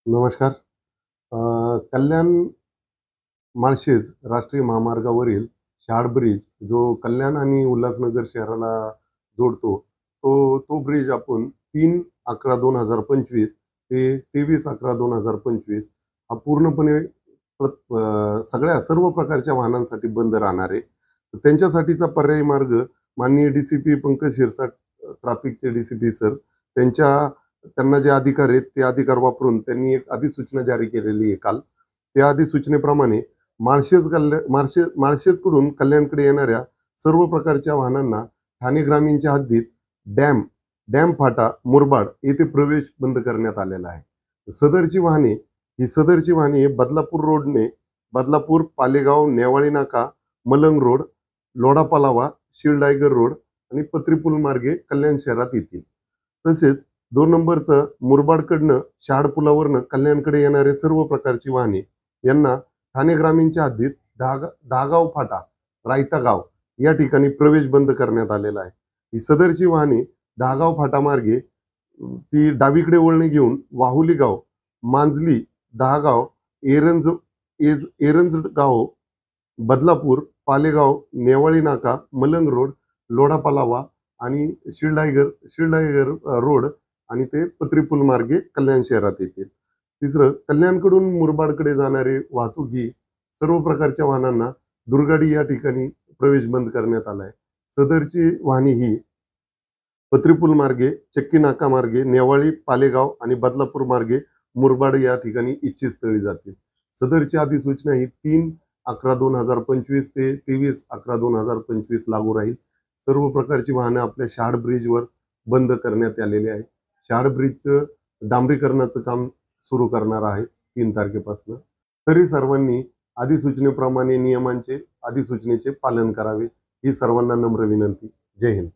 नमस्कार. कल्याण माळशेज राष्ट्रीय महामार्गावरील शहाड ब्रिज जो कल्याण आणि उल्हासनगर शहराला जोडतो, तो ब्रिज आपण 3/11/2025 ते 23/11/2025 हा पूर्णपणे सगळ्या सर्व प्रकारच्या वाहनांसाठी बंद राहणार आहे. तर त्यांच्यासाठीचा पर्यायी मार्ग माननीय डी-सी-पी पंकज शिरसाट, ट्रॅफिकचे डी-सी-पी सर, त्यांना जे अधिकार आहेत ते अधिकार वापरून त्यांनी एक अधिसूचना जारी केलेली आहे काल. त्या अधिसूचनेप्रमाणे माळशेजकडून कल्याणकडे येणाऱ्या सर्व प्रकारच्या वाहनांना ठाणे ग्रामीणच्या हद्दीत डॅम डॅम फाटा, मुरबाड येथे प्रवेश बंद करण्यात आलेला आहे. सदरची वाहने बदलापूर रोडने बदलापूर, पालेगाव, नेवाळी नाका, मलंग रोड, लोढापालावा, शिळडायगर रोड आणि पत्रीपूल मार्गे कल्याण शहरात येतील. तसेच 2 नंबरचं मुरबाडकडनं शहाड पुलावरनं कल्याणकडे येणारे सर्व प्रकारची वाहने यांना ठाणे ग्रामीणच्या हद्दीत दहागाव फाटा, रायता गाव या ठिकाणी प्रवेश बंद करण्यात आलेला आहे. ही सदरची वाहने दहागाव फाटा मार्गे ती डावीकडे वळणे घेऊन वाहुली गाव, मांजली, दहागाव, एरंजगाव, बदलापूर, पालेगाव, नेवाळी नाका, मलंग रोड, लोढापालावा आणि शिळडायगर रोड आणि ते पत्रीपूल मार्गे कल्याण शहरात येतील. तिसरं, कल्याणकडून मुरबाडकडे जाणारी वाहतूक ही सर्व प्रकारच्या वाहनांना दुर्गाडी या ठिकाणी प्रवेश बंद करण्यात आला आहे. सदरची वाहने ही पत्रीपूल मार्गे, चक्की नाका मार्गे, नेवाळी, पालेगाव आणि बदलापूर मार्गे मुरबाड या ठिकाणी इच्छित स्थळी जातील. सदरची अधिसूचना ही 3/11/2025 ते 23/11/2025 लागू राहील. सर्व प्रकारची वाहनं आपल्या शहाड ब्रिजवर बंद करण्यात आलेली आहे. शहाड ब्रिजचं डांबरीकरणाचं काम सुरू करणार आहे 3 तारखेपासून. तरी सर्वांनी अधिसूचनेप्रमाणे अधिसूचनेचे पालन करावे ही सर्वांना नम्र विनंती. जय हिंद.